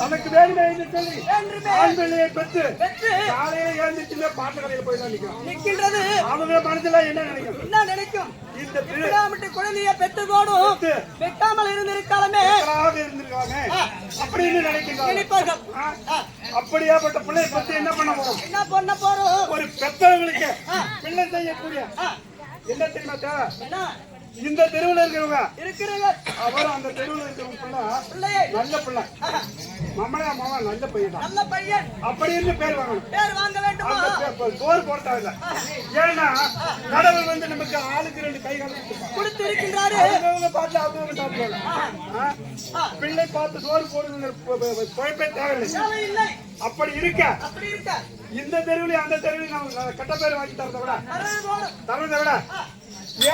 தனக்கு வேணுமே என்று சொல்லி ஆண் பிள்ளையை பெற்று காலையில எழுந்துச்சுமே பாட்டு கடையில் போய் தான் நிற்கின்றது. அவங்க மனசுல என்ன நினைக்கும்? இந்த குழந்தைய பெற்றதோடும் வெட்டாமல் இருந்திருக்காலுமே அப்படின்னு நினைப்பார்கள். அப்படியாப்பட்ட பிள்ளையை பத்தி என்ன பண்ண போறோம்? ஒரு பெற்றவங்களுக்கு பிள்ளை செய்யக்கூடிய என்ன தெரியுமா தேவை? இந்த தெருவில் இருக்கிறவங்க அவரும் அந்த தெருவில் இருக்கிறவங்க நல்ல பிள்ளை மம்மளா மாவா நல்ல பையன் அப்படின்னு பேர் வாங்க வேண்டும். சோறு போட்டாங்க. ஏன்னா கடவுள் வந்து நமக்கு ஆளுக்கு 2 கைகள் கொடுத்து இருக்கின்றாரு. அவங்க பார்த்து அவங்க சாப்பிடுவாங்க. பிள்ளை பார்த்து சோறு போடுங்க குழப்பே தேவையில்லை. அப்படி இருக்க இந்த தெருவில் அந்த தெருவில் நம்ம கெட்ட பேர் வாங்கி தரதை விட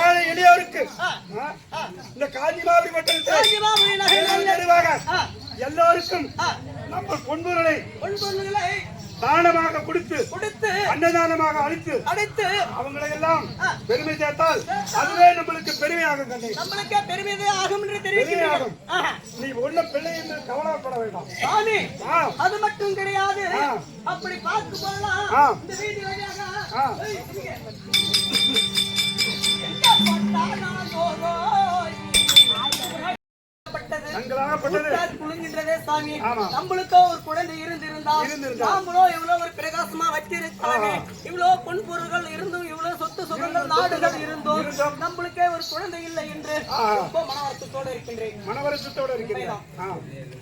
ஏழை எளியோருக்கு இந்த காஞ்சிமாவடி மட்டத்தில் எல்லோருக்கும் நம்ம பொன்பொருளை தானமாக கொடுத்து அன்னதானமாக அளித்து அவங்களை எல்லாம் பெருமை சேர்த்தால் அதுவே நம்மளுக்கு பெருமையாகும். நம்மளுக்கே பெருமையாகும் என்று தெரியும். நீ ஒன்னும் பிள்ளை என்று கவலைப்பட வேண்டாம். அது மட்டும் கிடையாது. அப்படி பார்த்து போகலாம். இந்த வீட்டு வழியாக நம்மளுக்கோ ஒரு குழந்தை இருந்திருந்தால் நாமளோ இவ்வளவு ஒரு பிரகாசமா வச்சிருக்காங்க. இவ்வளவு பொன்பொருள்கள் இருந்தும் இவ்வளவு சொத்து சுகங்கள் நாடுகள் இருந்தும் நம்மளுக்கே ஒரு குழந்தை இல்லை என்று மனவருத்தத்தோடு இருக்கின்றேன்.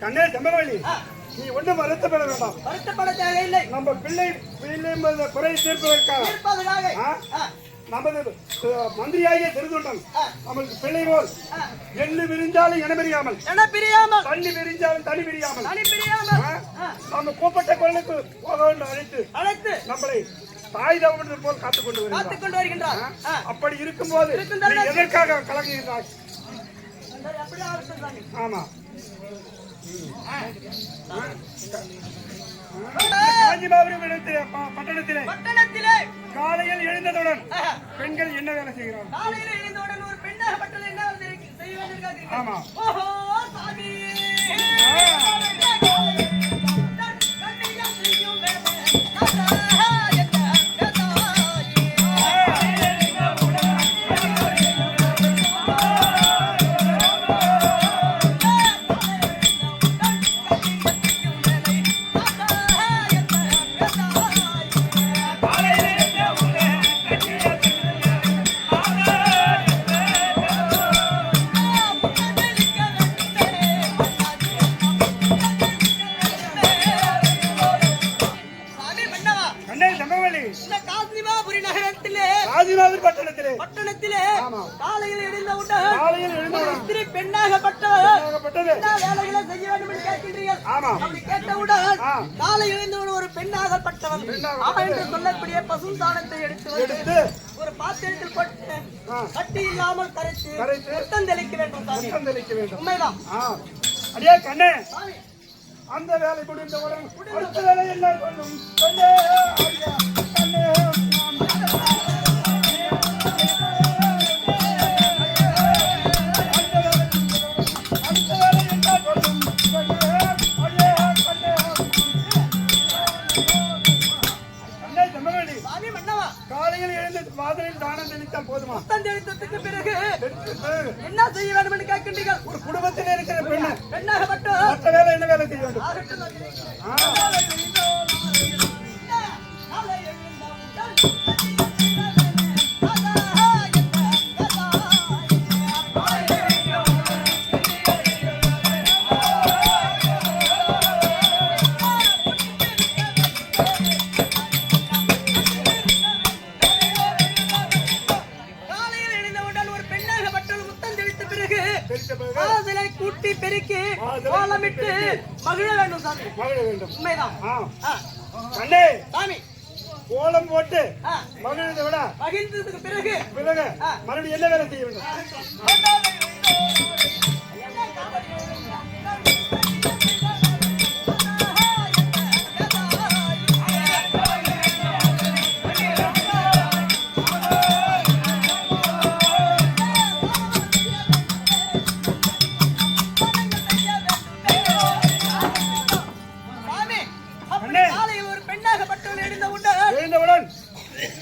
கண்ணே ஜம்பவள்ளி, நீ ஒன்றும் வருத்தப்பட வேண்டாம். வருத்தப்பட தேவையில்லை. நம்ம பிள்ளை குறை தீர்ப்பதற்காக நமது மந்திரியாகிய திருத்தொண்டன் நமக்கு பிள்ளை போல் எள்ளு விரிஞ்சாலும் என பிரியாமல் தண்ணி விரிஞ்சாலும் தனி பிரியாமல் நம்ம கூப்பட்ட குழந்தைக்கு போக வேண்டும் அழைத்து நம்மளை தாய் தவறு போல் காத்துக் கொண்டு வருகின்றார். அப்படி இருக்கும்போது எதற்காக கலங்குகின்றார்? ஆமா, பட்டணத்திலே காலையில் எழுந்ததுடன் பெண்கள் என்ன வேலை செய்கிறார்கள்? காலையில் எழுந்தவுடன் ஒரு பெண்ணாக பட்டணம் என்ன செய்ய வேண்டியிருக்காங்க? ஆமா. பட்டணத்திலே காலையில் எழுந்தவுடன் ஸ்திரீ பெண்ணாகப்பட்டவர் வேலைகளை செய்ய வேண்டும் என்று கேட்கின்றீர்கள். அப்படி கேட்டவுடன் காலை எழுந்தவுடன் ஒரு பெண்ணாகப்பட்டவர் என்று சொல்லக்கூடிய பசுந்தானத்தை எடுத்து ஒரு பாத்திரத்தில் போட்டு கட்டி இல்லாமல் கரைத்து ரத்தம் தெளிக்க வேண்டும். உண்மைதான். அடியே கண்ணே, அந்த வேலை முடிந்தவுடன் அடுத்த வேலை என்ன பண்ணும்? காலையில் எழுந்து வாசலில் தானம் தெளித்தால் போதுமா? தெளித்ததுக்கு பிறகு என்ன செய்ய வேண்டும் என்று கேட்கின்றீர்கள்? ஒரு குடும்பத்தில் இருக்கிற பெண்ணாகப்பட்ட மற்ற வேலை என்ன வேலை செய்ய வேண்டும்? கூட்டி பெருக்கி கோலமிட்டு மகிழ வேண்டும். உண்மைதான். கோலம் போட்டு மகிழ்ந்ததை விட மகிழ்ந்ததுக்கு பிறகு மறுபடியும் என்ன வேலை செய்ய வேண்டும்?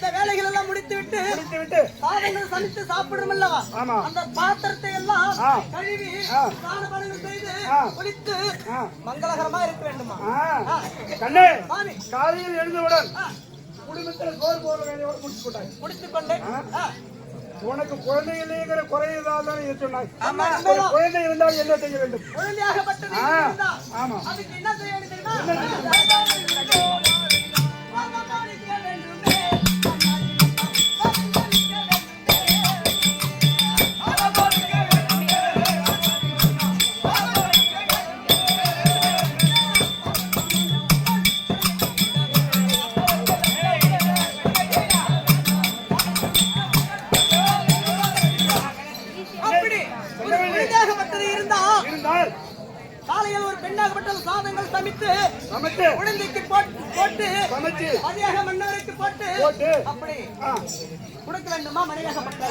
இந்த வேலைகள் எல்லாம் முடித்து விட்டு சாதங்கள் சமைத்து சாப்பிடுறோம் அல்லவா? அந்த பாத்திரத்தை எல்லாம் கழுவி ஸ்நானபானங்கள் செய்து குளித்து மங்களகரமா இருக்க வேண்டுமா? கண்ணே, காலையில் எழுந்தவுடன் குடும்பத்தில் சோறு போற வேலையோடு முடித்துக் கொண்டேன். உனக்கு குழந்தை இல்லைங்கிற குறையதான் சொன்னாய். குழந்தை இருந்தால் என்ன செய்ய வேண்டும்? குழந்தையாகப்பட்டது ஆமா, அதுக்கு என்ன செய்ய வேண்டும்? காலையில் ஒரு பெண்ணாகப்பட்ட சாதங்கள் சமைத்து குழந்தைக்கு போட்டு மதியாக மன்னருக்கு போட்டு அப்படி கொடுக்க வேண்டுமா? மனைவியாகப்பட்ட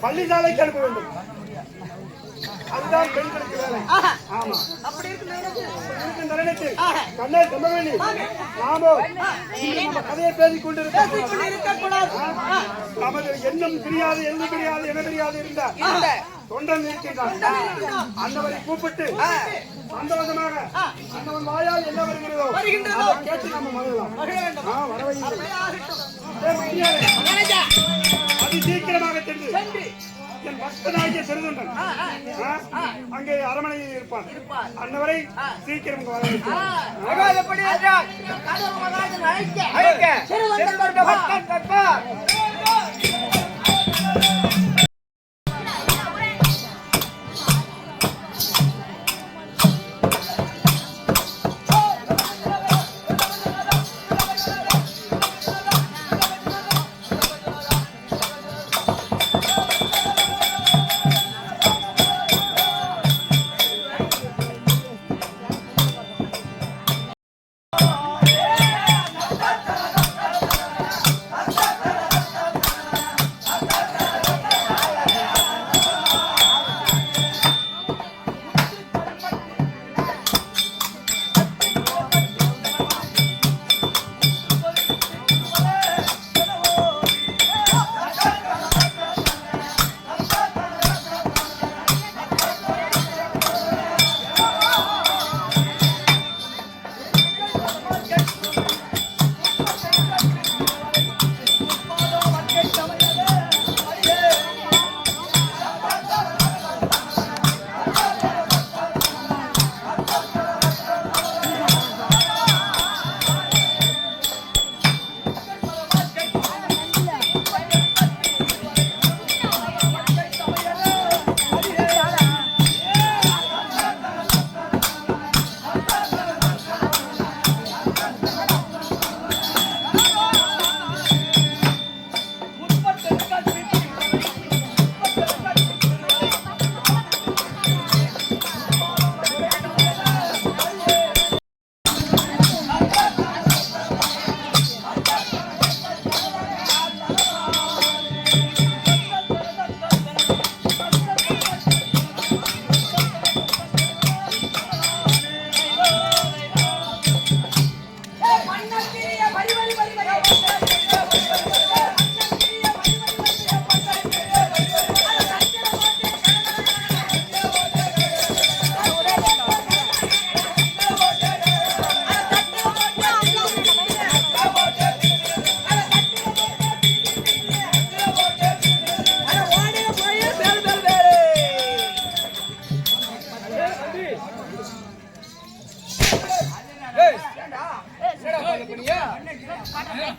பள்ளிசாலைக்கு அனுப்ப வேண்டும். அதுதான் பெண்களுக்கு வேலை. அப்படி இருக்கும் தருணத்தில் கண்ணே தமிழ் நாமோ நம்ம கதையை பேசிக் கொண்டிருக்கூடாது. நமது எண்ணம் தெரியாது, எழுத தெரியாது, என தெரியாது இருந்தா தொண்டன் இருக்கின்றான். அன்னவரை கூப்பிட்டு சந்தோஷமாக அன்னவன் வாயால் என்ன வருகிறதோ கேட்டு நம்ம மகிழலாம். அது சீக்கிரமாக சென்று என் பக்தனாகிய சிறுதொண்டன் அங்கே அரமனையில் இருப்பான். அன்னவரை சீக்கிரம் வர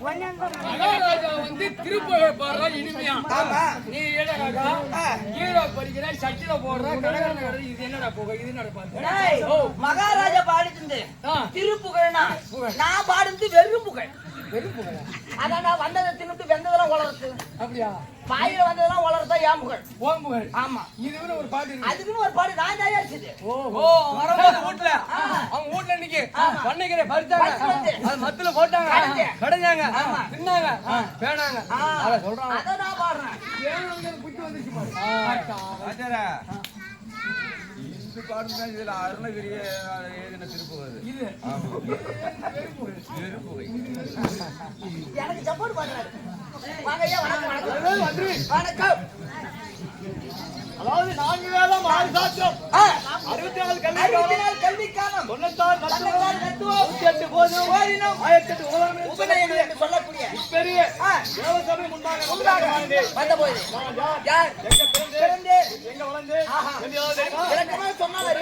மகாராஜா வந்து திருப்புகழ் பாடுறா இனிமையா. நீ ஏடா ஹீரோ படிக்கிற சட்டில போடுற கடகர இது என்னடா புகை இது என்னடா பாத்து மகாராஜா பாடுது திருப்புகழ்னா நான் பாடுது வெறும் புகழ். வெறும் புகழ் அதான் நான் வந்ததை தின்னுட்டு வெந்ததெல்லாம் உளறது. அப்படியா? வாயில வந்ததெல்லாம் உளறதா ஏன் புகழ்? ஓம் புகழ். ஆமா, இதுன்னு ஒரு பாட்டு இருக்கு. அதுக்குன்னு ஒரு பாட்டு நான் தயாரிச்சது. ஓ வரம்போது வீட்ல அவங்க வீட்ல இன்னைக்கு பண்ணைக்கரை பறிச்சாங்க, அது மத்துல போட்டாங்க, கடைஞ்சாங்க, தின்னாங்க, பேனாங்க. அத சொல்றாங்க. அத நான் பாடுறேன். ஏன் புத்தி வந்துச்சு பாரு. இது பாடுனா இதுல அருணகிரிய ஏதின திருப்புவது இது திருப்புகை எனக்கு சப்போர்ட் பண்றாரு. வாங்க ஐயா, வணக்கம் வணக்கம். வணக்கம். அதாவது 4 வேதம் 6 சாஸ்திரம் 64 கல்விக்காலம் 96 தத்துவம் 98 போதும் 1008 உலகம் உபநயனம் என்று சொல்லக்கூடிய பெரிய தேவசபை முன்பாக வந்தபோது யார் பிறந்து எங்க வளர்ந்து எங்கேயாவது தெரியுமா? இலக்கணமா சொன்னாலும்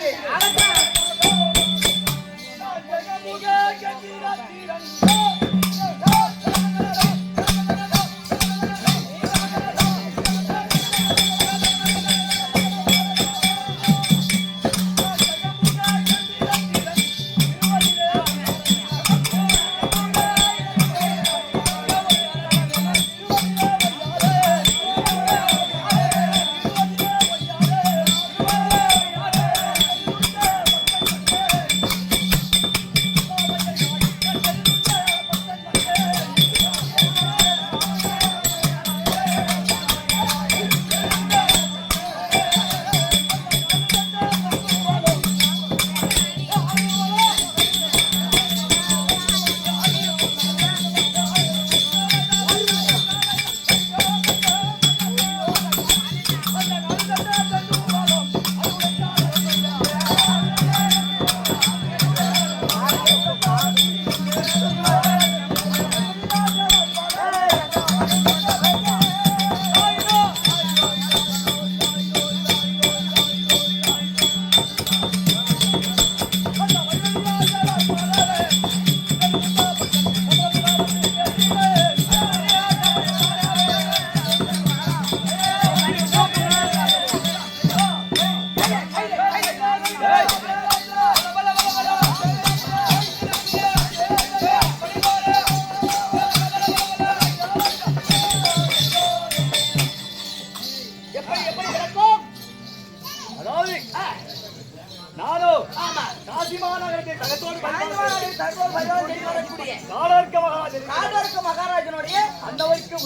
மகாராஜனுடைய அந்தவருக்கு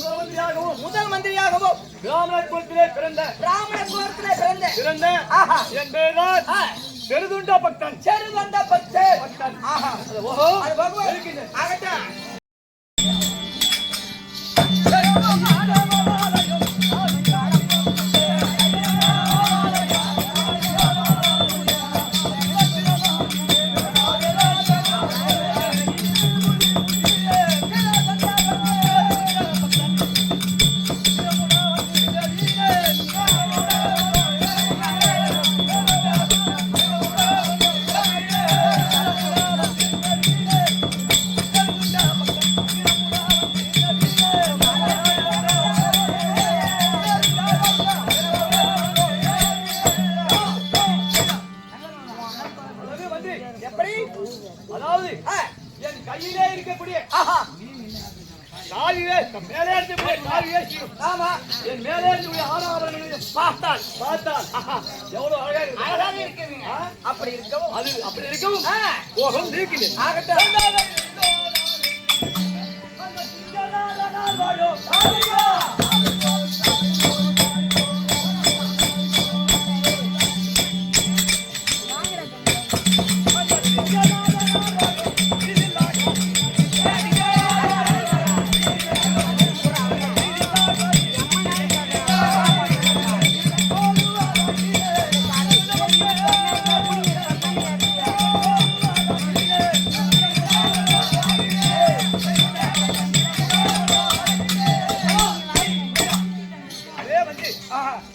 முதல் மந்திரியாகவும் பிராமண குலத்திலே பிறந்த என் பேர்தான் செருதுண்ட பக்தன் செருதுண்ட பக்தன். ஓஹோ அது பகவான் ஆகட்டும். அதாவது என் கையிலே இருக்கக்கூடிய காவியே மேலே இருக்கக்கூடிய காவியே ஆமா, என் மேலே இருக்கக்கூடிய ஆறாவரங்களை பார்த்தால் எவ்வளவு அழகாக இருக்குவீங்க. அப்படி இருக்கவும் அது அப்படி இருக்கவும் போகும் நீக்கிது ஆகட்டும்.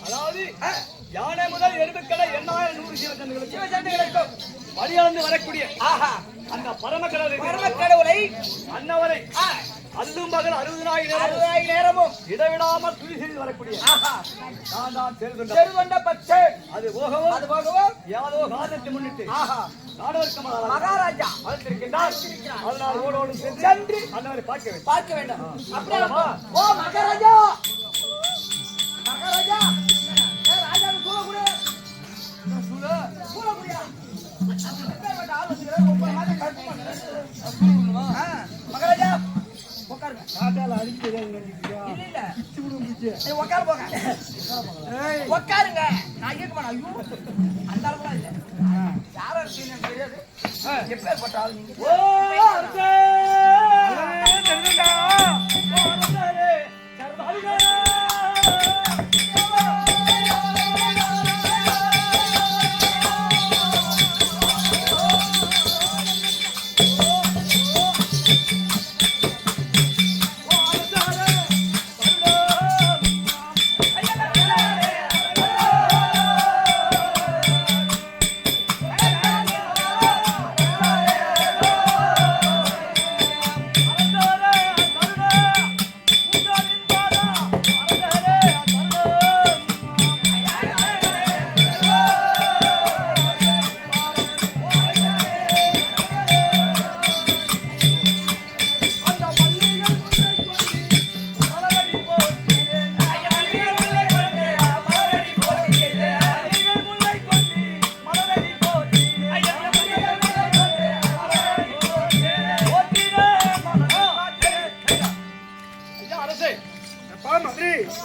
அதாவது யானை முதல் எருதுக்கடை 8000 சிவசந்தங்களுக்கு வழியாந்து வரக்கூடிய அந்த பரமக்கடவுளை அன்னவரை அல்லும் பகல் 60,000 நேரமும் இடைவிடாமல் துணி செய்து வரக்கூடிய நான் தான் செருதுண்ட பக்தன். அது போகவும் யாதோ காலத்தை முன்னிட்டு நாடக மகாராஜா அழைத்திருக்கின்றார். அதனால் ஓடோடு சென்று அன்னவரை பார்க்க வேண்டும். அப்படியே ஓ மகாராஜா மகாராஜா ராஜா சூழகுடியா மகாராஜா உட்காருங்க. இல்ல உட்காரு போங்க. உட்காருங்க. கேட்க ஐயோ அந்த அளவுலாம் இல்ல யாரா இருக்கீங்க எனக்கு தெரியாது எப்பேற்பட்ட ஆள் நீங்க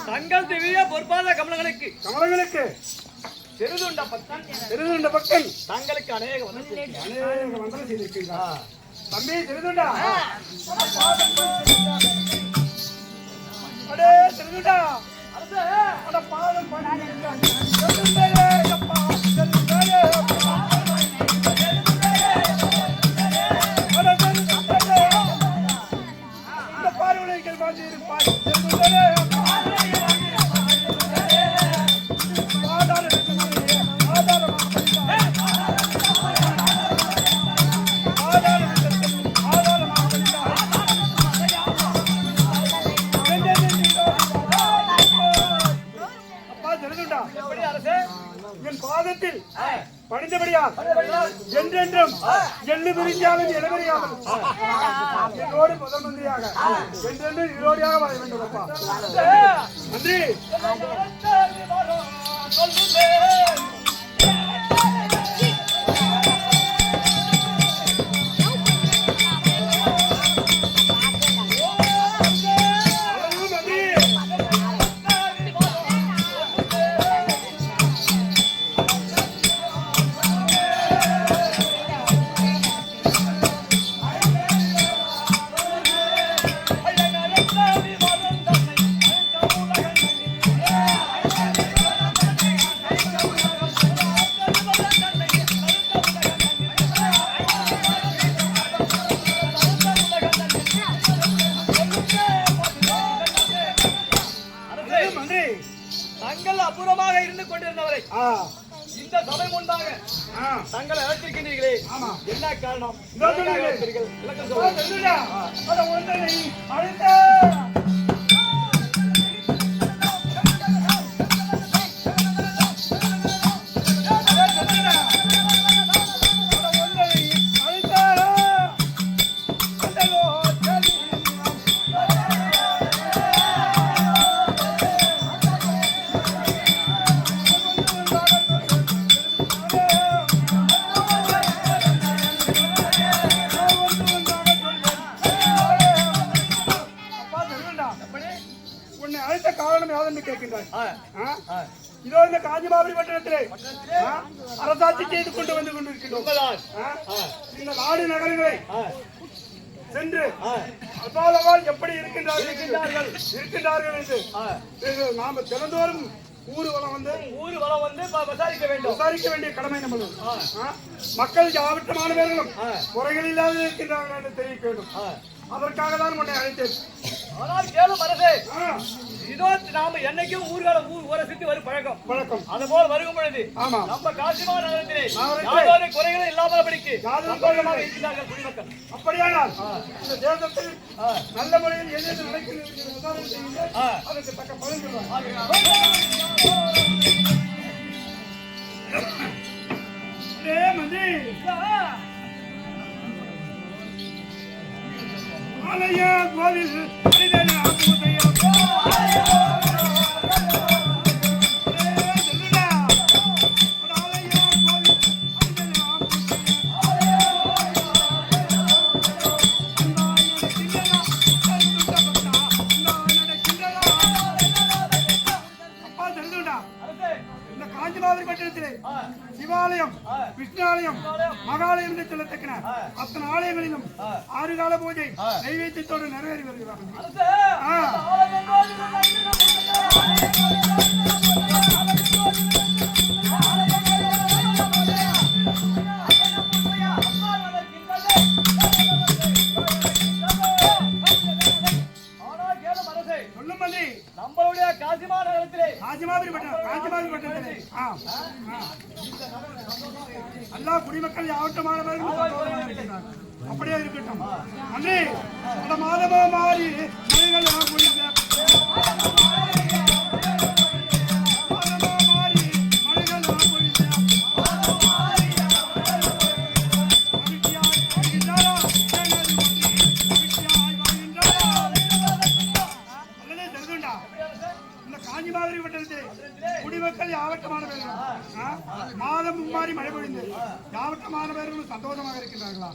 தங்கள் திவ்ய பொற்பாத கமலங்களுக்கு திருதுண்ட பக்கம் தங்களுக்கு அநேக வந்தனம் செய்திருக்கின்றார். தம்பி திருதுண்டா, அடே திருதுண்டா, அட பாதம் இந்த பார்வைகள் வந்து இருப்பார். என் பாதத்தில் பணிந்தபடியா என்றென்றும் எள்ளு விரிஞ்சாலும் இளவரியாமல் என்னோடு முதல் மந்திரியாக என்றென்றும் ஈரோடியாக வர வேண்டும் அப்பா. நன்றி. தங்கள் அபூர்வமாக இருந்து கொண்டிருந்தவரை இந்த சபை முன்பாக தங்களை அழைத்திருக்கின்றீர்களே, என்ன காரணம்? உன்னை அழைத்த காரணம் யாதென்று கேட்கின்றாய். இதோ இந்த காஞ்சிமாவடி பட்டணத்திலே அரசாட்சி செய்து கொண்டு வந்து கொண்டிருக்கின்றோம். இந்த நாடு நகரங்களை சென்று அபாலவால் எப்படி இருக்கின்றார்கள் என்று நாம தினந்தோறும் ஊரு வளம் வந்து விசாரிக்க வேண்டிய கடமை நம்மளது. மக்கள் யாவற்றமானவர்களும் குறைகள் இல்லாத இருக்கின்றார்கள் என்று தெரிவிக்க வேண்டும். அதற்காக தான் உன்னை அழைத்தேன். ஆனால் கேளும் அரசே, இதோ நாம என்னைக்கும் ஊரை சுத்தி வரும் பழக்கம் அதுபோல் வருகும் பொழுது நம்ம காசிமா நகரத்திலே யாதொரு குறைகளும் இல்லாமல் படிக்கு இருக்கிறார்கள் குடிமக்கள். அப்படியானால் இந்த தேசத்தில் நல்ல முறையில் எது நடக்கிறது அதற்கு தக்க பலன் மந்திரி. ஆலய கோவில் இந்த காஞ்சிமாவரி சிவாலயம், விஷ்ணாலயம், மகாலயம் என்று சொல்லத்தக்கன அத்தனை ஆலயங்களிலும் 6 கால பூஜை நைவேத்தியத்தோடு நிறைவேறி வருகிறார்கள். நம்மளுடைய காசிமா நகரத்திலே காஞ்சிமாதிரி பட்டணத்திலே எல்லா குடிமக்கள் யாவட்டமானவர்கள் அப்படியே இருக்கட்டும். அன்றே அந்த மாதமா மாறி காஞ்சிமாதிரி பட்டணத்திலே குடிமக்கள் யாவட்டமானவர்கள் மாதம் மும்மாறி மழை பொழிந்து யாவட்டமானவர்களும் சந்தோஷமாக இருக்கின்றார்களா?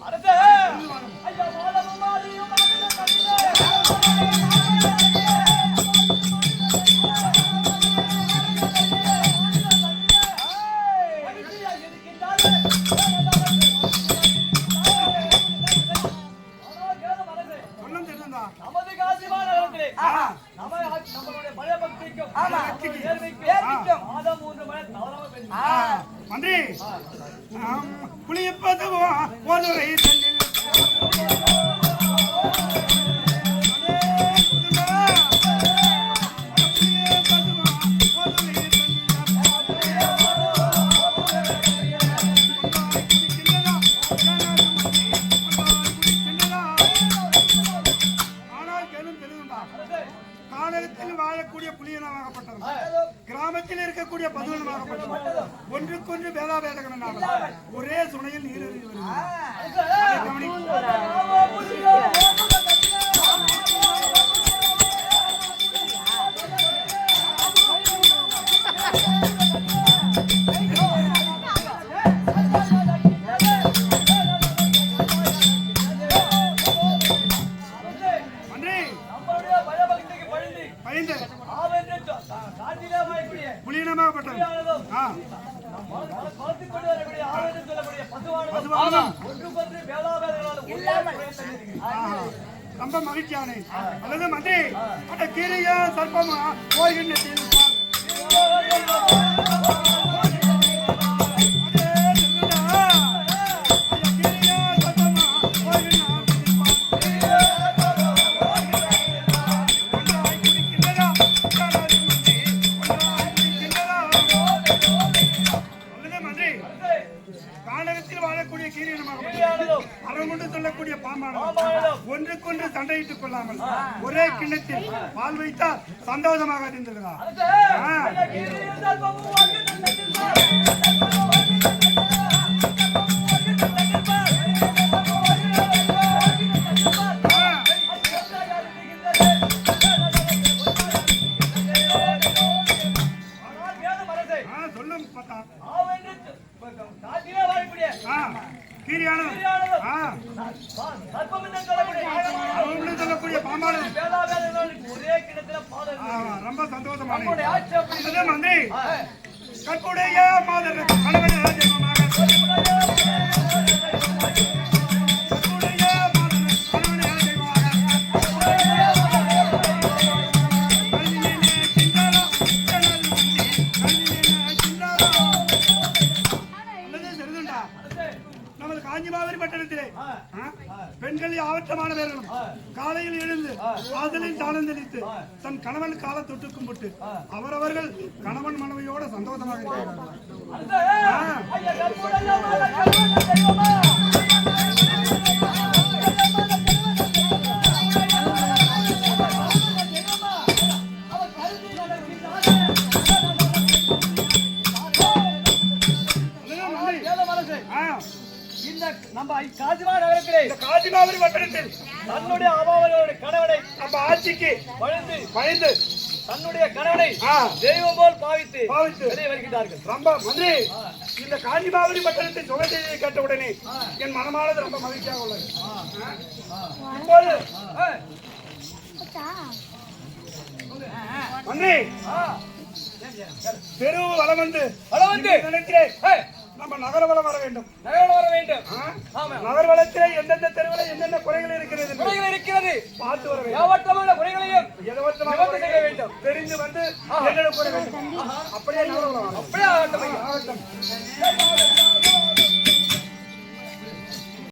நமது காசிமா நகரத்திலே நம்மளுடைய பழைய பக்திக்கும் மாதம் 3 மணி தவறாம மந்திரி புளியப்பதுவோ போதுரை காலகத்தில் வாழக்கூடிய புலியனமாகப்பட்டது, கிராமத்தில் இருக்கக்கூடிய பதுவனமாகப்பட்டது, ஒன்றுக்கொன்று பேதாபேதகம் என்னாமல் ஒரே சுனையில் நீரெறி ரொம்ப மகிழ்ச்சியானே. அல்லது மந்திரி அந்த கீரையா சர்ப்பமா போய்கின்ற வாழக்கூடிய கீரினமாகவும் அறமுண்டு சொல்லக்கூடிய பாம்பானதும் ஒன்றுக்கொன்று சண்டையிட்டுக் கொள்ளாமல் ஒரே கிண்ணத்தில் பால் வைத்தால் சந்தோஷமாக இருந்திருக்கிறா. சொல்லும் பார்த்தா சொல்லக்கூடிய பாம்பானது ரொம்ப சந்தோஷமான மந்திரி கற்புடைய மாதர் காஞ்சிமாதிரி பட்டணத்திலே பெண்கள் யாவற்றமானவர்களும் காலையில் எழுந்து காதலில் தானம் தெளித்து தன் கணவன் கால தொட்டு கும்பிட்டு அவரவர்கள் கணவன் மனைவியோட சந்தோஷமாக இருக்கிறார்கள். நம்ம காசிமா நகரத்திலே காசிமாதிரி பட்டணத்தில் தன்னுடைய அபாவர்களுடைய கணவனை நம்ம ஆட்சிக்கு பயந்து தன்னுடைய கணவனை தெய்வம் போல் பாவித்து வருகிறார்கள். ரொம்ப மந்திரி இந்த காஞ்சிமாதிரி பட்டணத்தின் சுக செய்தியை கேட்டவுடனே என் மனமானது ரொம்ப மகிழ்ச்சியாக உள்ளது. இப்போது மந்திரி தெரு வளம் வந்து நினைக்கிறேன் நம்ம நகர வளம் வர வேண்டும். நகர் வளத்திலே எந்தெந்த தெருவில் என்னென்ன குறைகள் இருக்கிறது பார்த்து வர வேண்டும். குறைகளையும் செய்ய வேண்டும். தெரிந்து வந்து என்னென்ன குறை வேண்டும். அப்படியே நகர வளம் அப்படியே ஆகட்டும்.